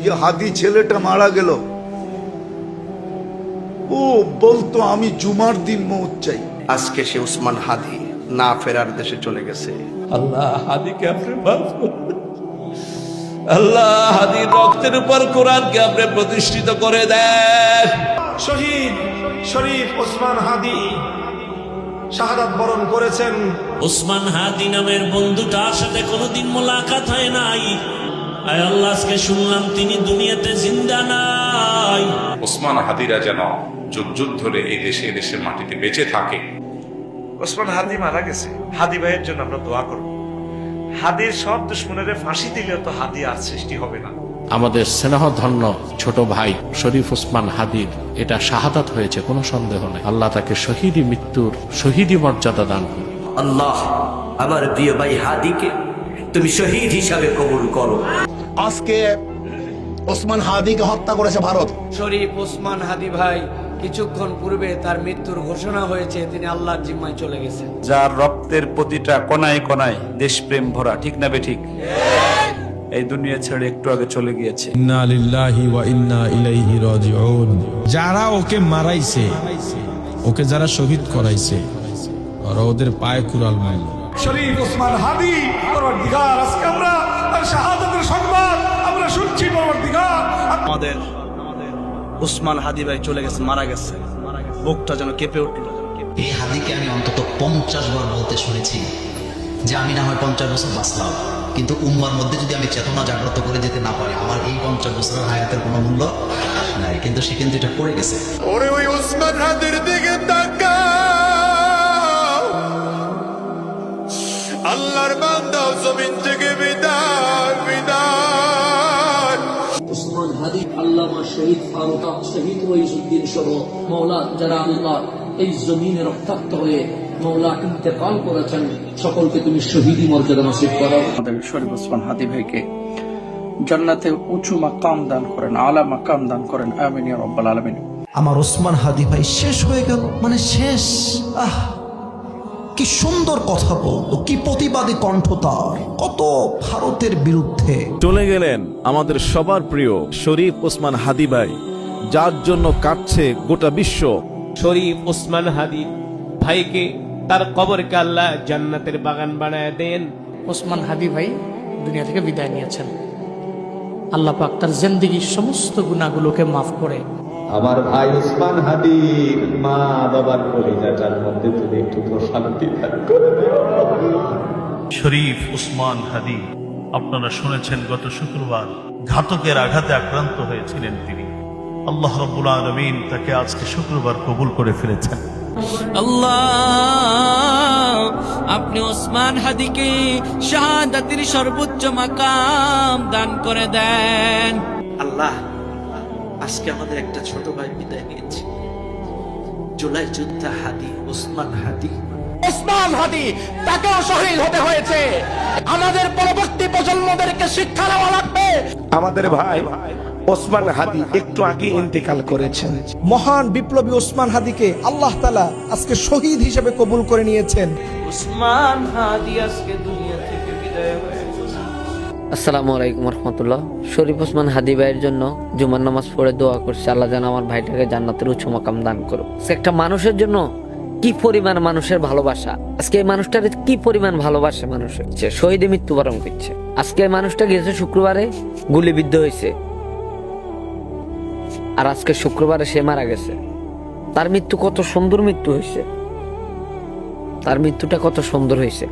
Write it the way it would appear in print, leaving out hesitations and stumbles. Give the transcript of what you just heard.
যে হাদি ছেলেটা মারা গেল, ও বলতো আমি জুমার দিন মৌত চাই। আজকে সে উসমান হাদি না ফেরার দেশে চলে গেছে। আল্লাহ হাদিকে আপনি মাফ করুন। আল্লাহ হাদির রক্তের উপর কোরআনকে আপনি প্রতিষ্ঠিত করে দেন। শহীদ শরীফ ওসমান হাদি শাহাদাত বরণ করেছেন। ওসমান হাদি নামের বন্ধুটার সাথে কোনোদিন মোলাকাত হয় নাই। আয় আল্লাহ, আজকে শুনলাম তিনি দুনিয়াতে জিন্দা নাই। ওসমান হাদিরা যেন যুগ যুগ ধরে এই দেশে দেশের মাটিতে বেঁচে থাকে। ওসমান হাদি মারা গেছে, হাদি ভাইয়ের জন্য আমরা দোয়া করব। হাদির সব দুশ্মনের ফাঁসি দিলেও তো হাদি আর সৃষ্টি হবে না। আমাদের স্নেহধন্য ছোট ভাই শরীফ ওসমান হাদির এটা শাহাদাত হয়েছে, কোনো সন্দেহ নেই। আল্লাহ তাকে শহীদি মৃত্যুর শহীদি মর্যাদা দান করুন। আল্লাহ আমার প্রিয় ভাই হাদিকে তুমি শহীদ হিসাবে কবুল করো। আজকে ওসমান হাদিকে হত্যা করেছে ভারত। শরীফ ওসমান হাদি ভাই কিছুক্ষণ পূর্বে তার মৃত্যুর ঘোষণা হয়েছে, তিনি আল্লাহর জিম্মায় চলে গেছেন। যার রক্তের প্রতিটা কণায় কণায় দেশপ্রেম ভরা, ঠিক না বেঠিক? এই দুনিয়া ছেড়ে একটু আগে চলে গিয়েছে। ইন্না লিল্লাহি ওয়া ইন্না ইলাইহি রাজিউন। যারা ওকে মারাইছে, ওকে যারা শহীদ করাইছে, ওরা ওদের পায়ে কুড়াল মারল। শরীফ ওসমান হাদি পরওয়ারদিগার, আজকে আমরা তার শাহাদাতের সংবাদ আমরা শুনছি। পরওয়ারদিগার, আমাদের উসমান হাদি ভাই চলে গেছে, মারা গেছে, বুকটা যেন কেঁপে উঠল। এই হাদিকে আমি অন্তত 50 বার বলতে শুনেছি যে আমি না হয় 50 বছর বাঁচলাম, কিন্তু উম্মার মধ্যে যদি আমি চেতনা জাগ্রত করে যেতে না পারি, আমার এই 50 বছরের হায়াতের কোনো মূল্য নাই। কিন্তু সে কিন্তু এটা করে গেছে। ওরে ওই ওসমান হাদির দিকে তাকাও, আল্লাহর বান্দা জমিন থেকে বিদায় বিদায়। ওসমান হাদি, আল্লামা শহীদ ফারুক, শহীদ ওয়াইজুদ্দিন সহ মওলা যারা আল্লাহ এই জমিনে রক্তাক্ত হয়ে মওলা ইন্তেকাল করেছেন, সকলকে তুমি শহীদি মর্যাদা নসিব করো। আমাদের শরীফ ওসমান হাদি ভাইকে জান্নাতে উঁচু মাকাম দান করেন, আলা মাকাম দান করেন। আমিন ইয়া রাব্বাল আলামিন। আমার ওসমান হাদি ভাই শেষ হয়ে গেল, মানে শেষ। কি সুন্দর কথা বলতো, কি প্রতিবাদী কণ্ঠ তার, কত ভারতের বিরুদ্ধে। চলে গেলেন আমাদের সবার প্রিয় শরীফ ওসমান হাদি ভাই, যার জন্য কাঁদছে গোটা বিশ্ব। শরীফ ওসমান হাদি ভাইকে, তার কবরকে আল্লাহ জান্নাতের বাগান বানায় দেন। ওসমান হাদি ভাই দুনিয়া থেকে বিদায় নিয়েছেন। আল্লাহ পাক তার জিন্দেগীর সমস্ত গুনাহগুলোকে মাফ করে আমার ভাই ওসমান হাদির মা বাবার কলিজাটার মধ্যে তুমি একটু শান্তি দান করে দিও। শরীফ ওসমান হাদি, আপনারা শুনেছেন গত শুক্রবার ঘাতকের আঘাতে আক্রান্ত হয়েছিলেন তিনি। আল্লাহ রাব্বুল আলামিন তাকে আজকে শুক্রবার কবুল করে ফেলেছেন। আল্লাহ, আপনি ওসমান হাদিকে শাহাদাতের সর্বোচ্চ মাকাম দান করে দেন। আল্লাহ, আজকে আমাদের একটা ছোট ভাই বিদায় নিয়েছে, জুলাই যোদ্ধা হাদি ওসমান হাদি। ওসমান হাদি, তাকেও শহীদ হতে হয়েছে। আমাদের পরবর্তী প্রজন্মদেরকে শিক্ষা নেওয়া লাগবে। আমাদের ভাই ওসমান হাদি একটু আগে ইন্তেকাল করেছেন। মহান বিপ্লবী ওসমান হাদিকে আল্লাহ তাআলা আজকে শহীদ হিসেবে কবুল করে নিয়েছেন। ওসমান হাদি আজকে দুনিয়া থেকে বিদায় হয়েছে। আসসালামু আলাইকুম রহমতুল্লাহ। শরীফ ওসমান হাদি ভাইয়ের জন্য জুমার নামাজ পড়ে দোয়া করছে, আল্লাহ যেন আমার ভাইটাকে জান্নাতের উচ্চ মাকাম দান করুক। একটা মানুষের জন্য কি পরিমাণ মানুষের ভালোবাসা, আজকে এই মানুষটার কি পরিমাণ ভালোবাসে মানুষের, শহীদে মৃত্যুবরণ করছে। আজকে এই মানুষটা গিয়েছে শুক্রবারে, গুলিবিদ্ধ হয়েছে, আর আজকে শুক্রবারে সে মারা গেছে। তার মৃত্যু কত সুন্দর মৃত্যু হয়েছে, তার মৃত্যুটা কত সুন্দর হয়েছে।